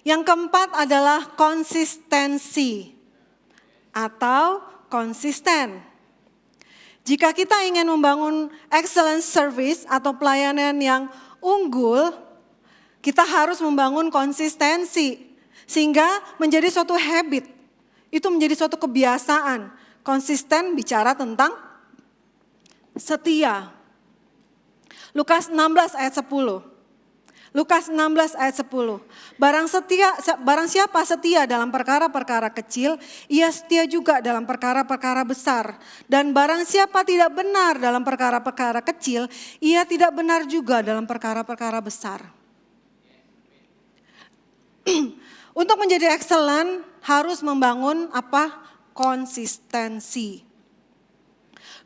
Yang keempat adalah konsistensi atau konsisten. Jika kita ingin membangun excellent service atau pelayanan yang unggul, kita harus membangun konsistensi. Sehingga menjadi suatu habit, itu menjadi suatu kebiasaan. Konsisten bicara tentang setia. Lukas 16 ayat 10. Lukas 16 ayat 10. Barang siapa setia dalam perkara-perkara kecil, ia setia juga dalam perkara-perkara besar. Dan barang siapa tidak benar dalam perkara-perkara kecil, ia tidak benar juga dalam perkara-perkara besar. Untuk menjadi excellent harus membangun apa? Konsistensi.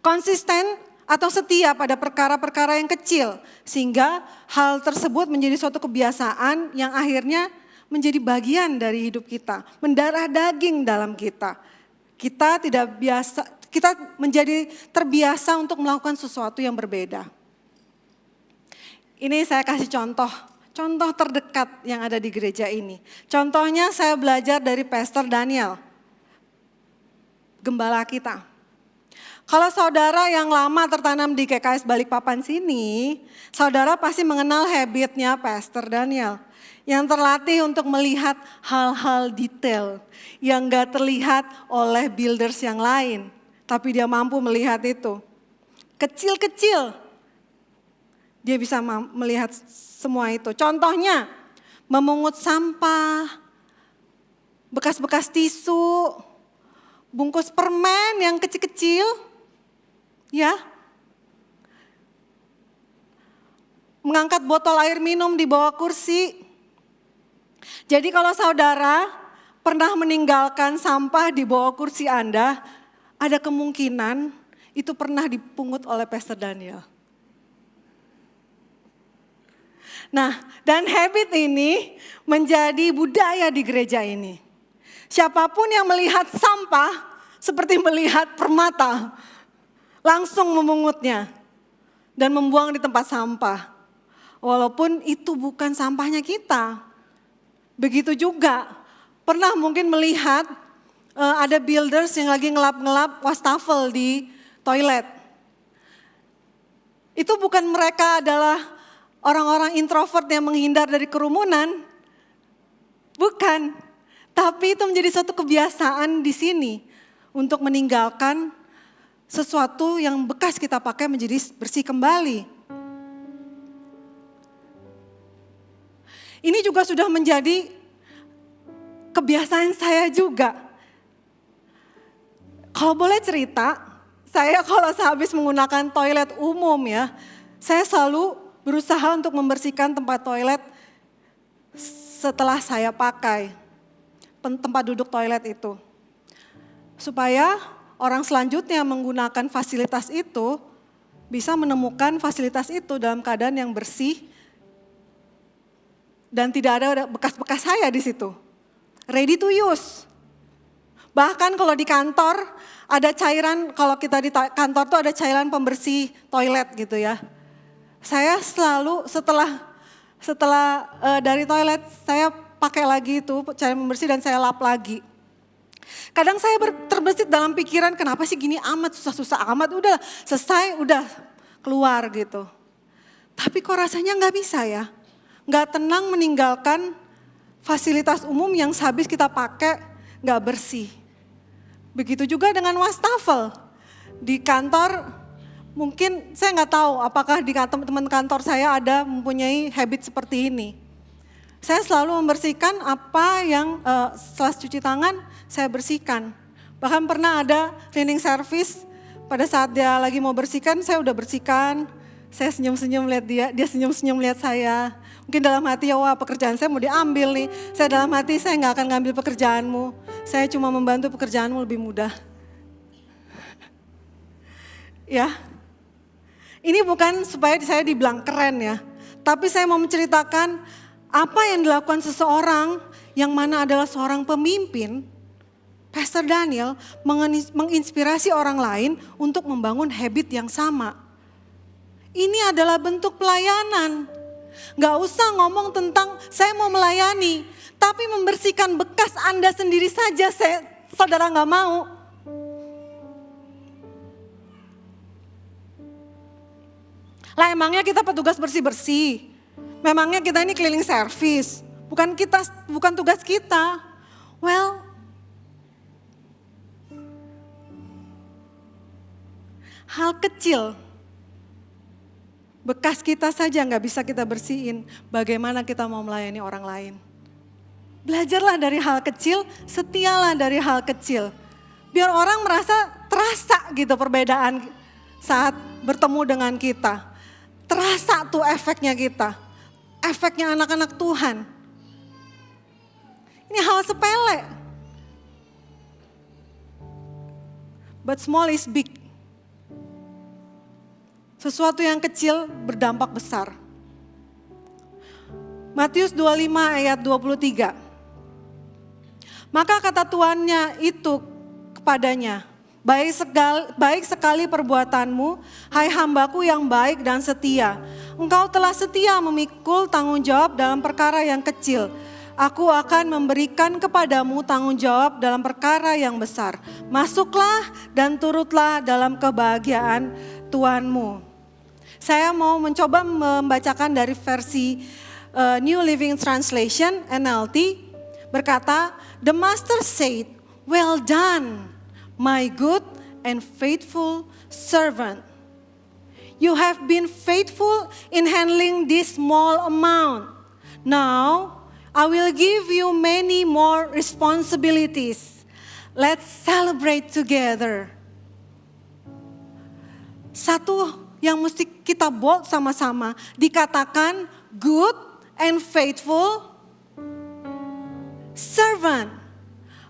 Konsisten atau setia pada perkara-perkara yang kecil. Sehingga hal tersebut menjadi suatu kebiasaan yang akhirnya menjadi bagian dari hidup kita. Mendarah daging dalam kita. Kita menjadi terbiasa untuk melakukan sesuatu yang berbeda. Ini saya kasih contoh terdekat yang ada di gereja ini. Contohnya saya belajar dari Pastor Daniel, gembala kita. Kalau saudara yang lama tertanam di GKS Balikpapan sini, saudara pasti mengenal habitnya Pastor Daniel. Yang terlatih untuk melihat hal-hal detail yang gak terlihat oleh builders yang lain. Tapi dia mampu melihat itu. Kecil-kecil, dia bisa melihat semua itu. Contohnya, memungut sampah, bekas-bekas tisu, bungkus permen yang kecil-kecil, ya, mengangkat botol air minum di bawah kursi. Jadi kalau saudara pernah meninggalkan sampah di bawah kursi Anda, ada kemungkinan itu pernah dipungut oleh Pastor Daniel. Nah, dan habit ini menjadi budaya di gereja ini. Siapapun yang melihat sampah seperti melihat permata, langsung memungutnya dan membuang di tempat sampah. Walaupun itu bukan sampahnya kita. Begitu juga pernah mungkin melihat ada builders yang lagi ngelap-ngelap wastafel di toilet. Itu bukan mereka adalah orang-orang introvert yang menghindar dari kerumunan. Bukan. Tapi itu menjadi suatu kebiasaan di sini untuk meninggalkan sesuatu yang bekas kita pakai menjadi bersih kembali. Ini juga sudah menjadi kebiasaan saya juga. Kalau boleh cerita, saya kalau sehabis menggunakan toilet umum ya, saya selalu berusaha untuk membersihkan tempat toilet setelah saya pakai tempat duduk toilet itu. Supaya orang selanjutnya menggunakan fasilitas itu bisa menemukan fasilitas itu dalam keadaan yang bersih dan tidak ada bekas-bekas saya di situ. Ready to use. Bahkan kalau di kantor ada cairan, kalau kita di kantor tuh ada cairan pembersih toilet gitu ya. Saya selalu setelah dari toilet saya pakai lagi itu cairan pembersih dan saya lap lagi. Kadang saya terbesit dalam pikiran, kenapa sih gini amat, susah-susah amat, udah selesai, udah keluar gitu. Tapi kok rasanya gak bisa ya, gak tenang meninggalkan fasilitas umum yang sehabis kita pakai gak bersih. Begitu juga dengan wastafel. Di kantor mungkin saya gak tahu apakah di teman kantor saya ada mempunyai habit seperti ini. Saya selalu membersihkan apa yang setelah cuci tangan saya bersihkan. Bahkan pernah ada cleaning service, pada saat dia lagi mau bersihkan, saya udah bersihkan. Saya senyum-senyum lihat dia senyum-senyum lihat saya. Mungkin dalam hati, ya wah pekerjaan saya mau diambil nih. Saya dalam hati, saya gak akan ngambil pekerjaanmu. Saya cuma membantu pekerjaanmu lebih mudah. Ya, ini bukan supaya saya dibilang keren ya. Tapi saya mau menceritakan apa yang dilakukan seseorang yang mana adalah seorang pemimpin, Pastor Daniel menginspirasi orang lain untuk membangun habit yang sama. Ini adalah bentuk pelayanan. Gak usah ngomong tentang saya mau melayani, tapi membersihkan bekas Anda sendiri saja saudara gak mau. Lah emangnya kita petugas bersih-bersih? Memangnya kita ini cleaning service? Bukan tugas kita. Well, hal kecil Bekas kita saja nggak bisa kita bersihin, bagaimana kita mau melayani orang lain. Belajarlah dari hal kecil, setialah dari hal kecil. Biar orang merasa terasa gitu perbedaan saat bertemu dengan kita. Terasa tuh efeknya kita, efeknya anak-anak Tuhan. Ini hal sepele. But small is big. Sesuatu yang kecil berdampak besar. Matius 25 ayat 23. Maka kata tuannya itu kepadanya, baik sekali perbuatanmu, hai hambaku yang baik dan setia. Engkau telah setia memikul tanggung jawab dalam perkara yang kecil. Aku akan memberikan kepadamu tanggung jawab dalam perkara yang besar. Masuklah dan turutlah dalam kebahagiaan Tuhanmu. Saya mau mencoba membacakan dari versi New Living Translation, NLT, berkata, The Master said, well done, my good and faithful servant. You have been faithful in handling this small amount. Now, I will give you many more responsibilities. Let's celebrate together. Satu yang mesti kita bold sama-sama, dikatakan good and faithful servant.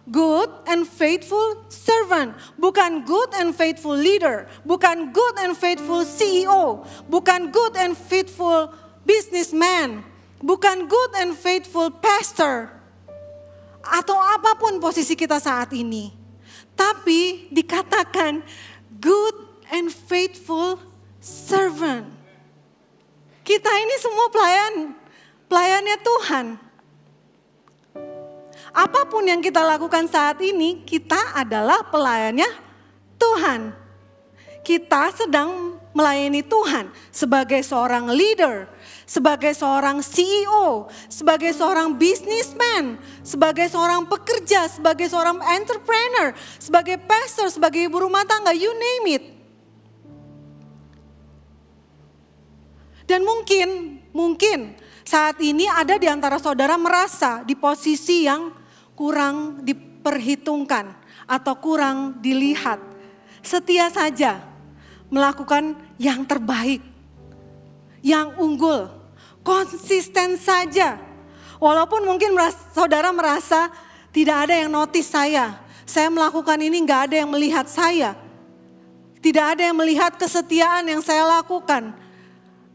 Good and faithful servant. Bukan good and faithful leader. Bukan good and faithful CEO. Bukan good and faithful businessman. Bukan good and faithful pastor. Atau apapun posisi kita saat ini. Tapi dikatakan good and faithful servant. Kita ini semua pelayannya Tuhan. Apapun yang kita lakukan saat ini, kita adalah pelayannya Tuhan. Kita sedang melayani Tuhan sebagai seorang leader, sebagai seorang CEO, sebagai seorang businessman, sebagai seorang pekerja, sebagai seorang entrepreneur, sebagai pastor, sebagai ibu rumah tangga, you name it. Dan mungkin saat ini ada di antara saudara merasa di posisi yang kurang diperhitungkan atau kurang dilihat. Setia saja melakukan yang terbaik, yang unggul, konsisten saja. Walaupun mungkin saudara merasa tidak ada yang notice saya melakukan ini gak ada yang melihat saya. Tidak ada yang melihat kesetiaan yang saya lakukan.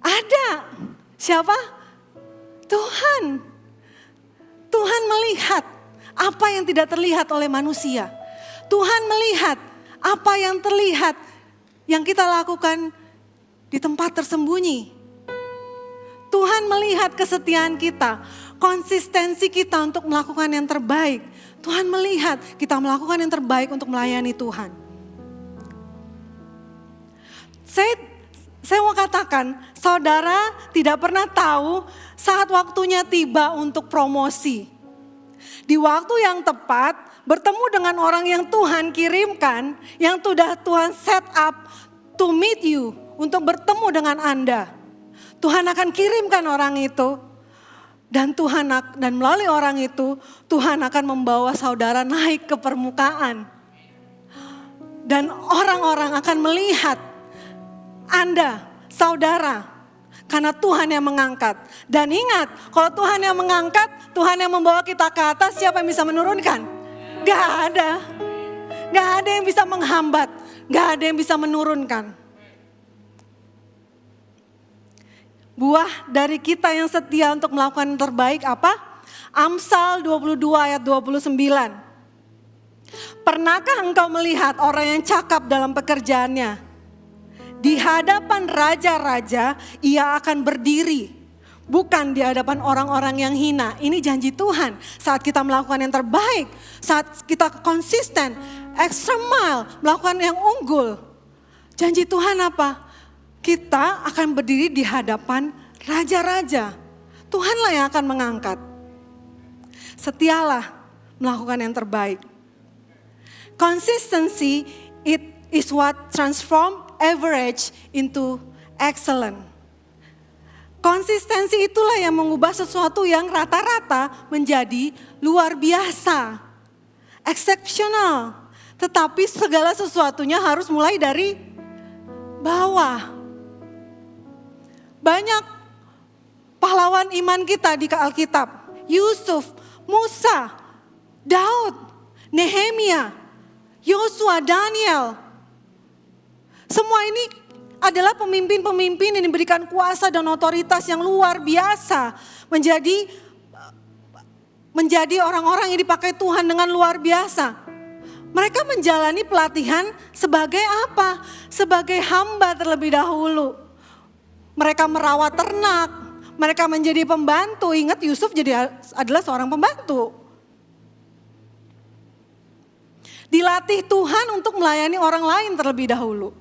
Ada. Siapa? Tuhan. Tuhan melihat apa yang tidak terlihat oleh manusia. Tuhan melihat apa yang terlihat yang kita lakukan di tempat tersembunyi. Tuhan melihat kesetiaan kita, konsistensi kita untuk melakukan yang terbaik. Tuhan melihat kita melakukan yang terbaik untuk melayani Tuhan. Saya mau katakan, saudara tidak pernah tahu saat waktunya tiba untuk promosi. Di waktu yang tepat, bertemu dengan orang yang Tuhan kirimkan, yang sudah Tuhan set up to meet you, untuk bertemu dengan Anda. Tuhan akan kirimkan orang itu, dan melalui orang itu, Tuhan akan membawa saudara naik ke permukaan. Dan orang-orang akan melihat Anda, saudara, karena Tuhan yang mengangkat. Dan ingat, kalau Tuhan yang mengangkat, Tuhan yang membawa kita ke atas, siapa yang bisa menurunkan? Gak ada. Gak ada yang bisa menghambat. Gak ada yang bisa menurunkan. Buah dari kita yang setia untuk melakukan yang terbaik apa? Amsal 22 ayat 29. Pernahkah engkau melihat orang yang cakap dalam pekerjaannya? Di hadapan raja-raja ia akan berdiri. Bukan di hadapan orang-orang yang hina. Ini janji Tuhan. Saat kita melakukan yang terbaik. Saat kita konsisten. Extra mile. Melakukan yang unggul. Janji Tuhan apa? Kita akan berdiri di hadapan raja-raja. Tuhanlah yang akan mengangkat. Setialah melakukan yang terbaik. Consistency it is what transform average into excellent. Konsistensi itulah yang mengubah sesuatu yang rata-rata menjadi luar biasa, exceptional. Tetapi segala sesuatunya harus mulai dari bawah. Banyak pahlawan iman kita di Alkitab. Yusuf, Musa, Daud, Nehemia, Yosua, Daniel. Semua ini adalah pemimpin-pemimpin yang diberikan kuasa dan otoritas yang luar biasa. Menjadi orang-orang yang dipakai Tuhan dengan luar biasa. Mereka menjalani pelatihan sebagai apa? Sebagai hamba terlebih dahulu. Mereka merawat ternak, mereka menjadi pembantu. Ingat Yusuf adalah seorang pembantu. Dilatih Tuhan untuk melayani orang lain terlebih dahulu.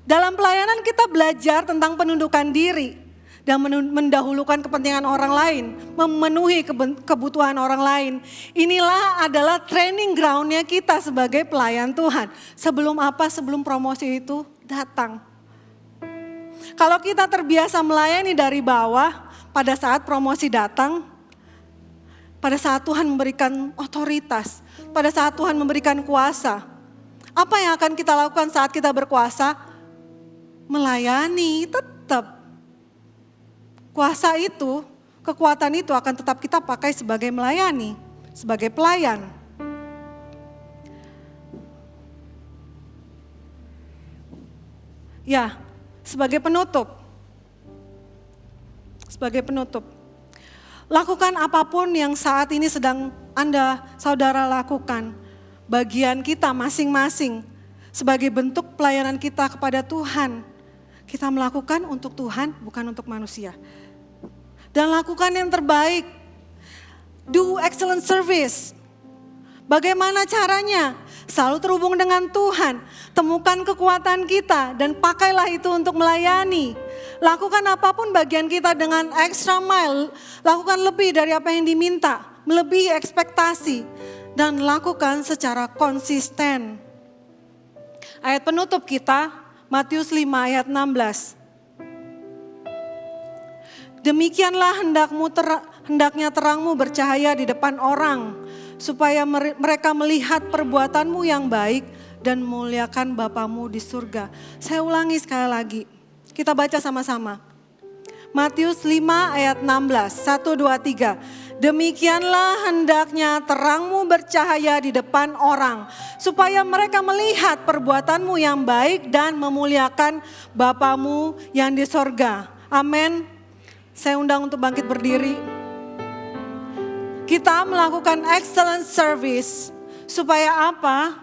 Dalam pelayanan kita belajar tentang penundukan diri dan mendahulukan kepentingan orang lain, memenuhi kebutuhan orang lain. Inilah adalah training groundnya kita sebagai pelayan Tuhan. Sebelum apa? Sebelum promosi itu datang. Kalau kita terbiasa melayani dari bawah, pada saat promosi datang, pada saat Tuhan memberikan otoritas, pada saat Tuhan memberikan kuasa, apa yang akan kita lakukan saat kita berkuasa? Melayani tetap. Kuasa itu, kekuatan itu akan tetap kita pakai sebagai melayani, sebagai pelayan. Ya, sebagai penutup. Sebagai penutup. Lakukan apapun yang saat ini sedang Anda, saudara lakukan. Bagian kita masing-masing sebagai bentuk pelayanan kita kepada Tuhan. Kita melakukan untuk Tuhan, bukan untuk manusia. Dan lakukan yang terbaik. Do excellent service. Bagaimana caranya? Selalu terhubung dengan Tuhan. Temukan kekuatan kita dan pakailah itu untuk melayani. Lakukan apapun bagian kita dengan extra mile. Lakukan lebih dari apa yang diminta. Melebihi ekspektasi. Dan lakukan secara konsisten. Ayat penutup kita, Matius 5 ayat 16. Demikianlah hendaknya terangmu bercahaya di depan orang, supaya mereka melihat perbuatanmu yang baik dan memuliakan Bapamu di surga. Saya ulangi sekali lagi, kita baca sama-sama. Matius 5 ayat 16, 1, 2, 3. Demikianlah hendaknya terangmu bercahaya di depan orang, supaya mereka melihat perbuatanmu yang baik dan memuliakan Bapamu yang di sorga. Amin. Saya undang untuk bangkit berdiri. Kita melakukan excellent service, supaya apa?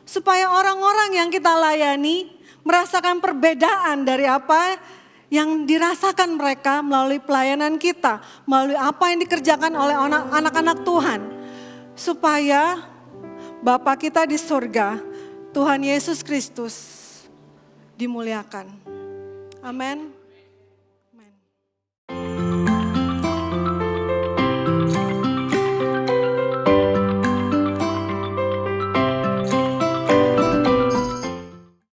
Supaya orang-orang yang kita layani merasakan perbedaan dari apa yang dirasakan mereka melalui pelayanan kita, melalui apa yang dikerjakan oleh anak-anak Tuhan. Supaya Bapa kita di surga, Tuhan Yesus Kristus dimuliakan. Amin.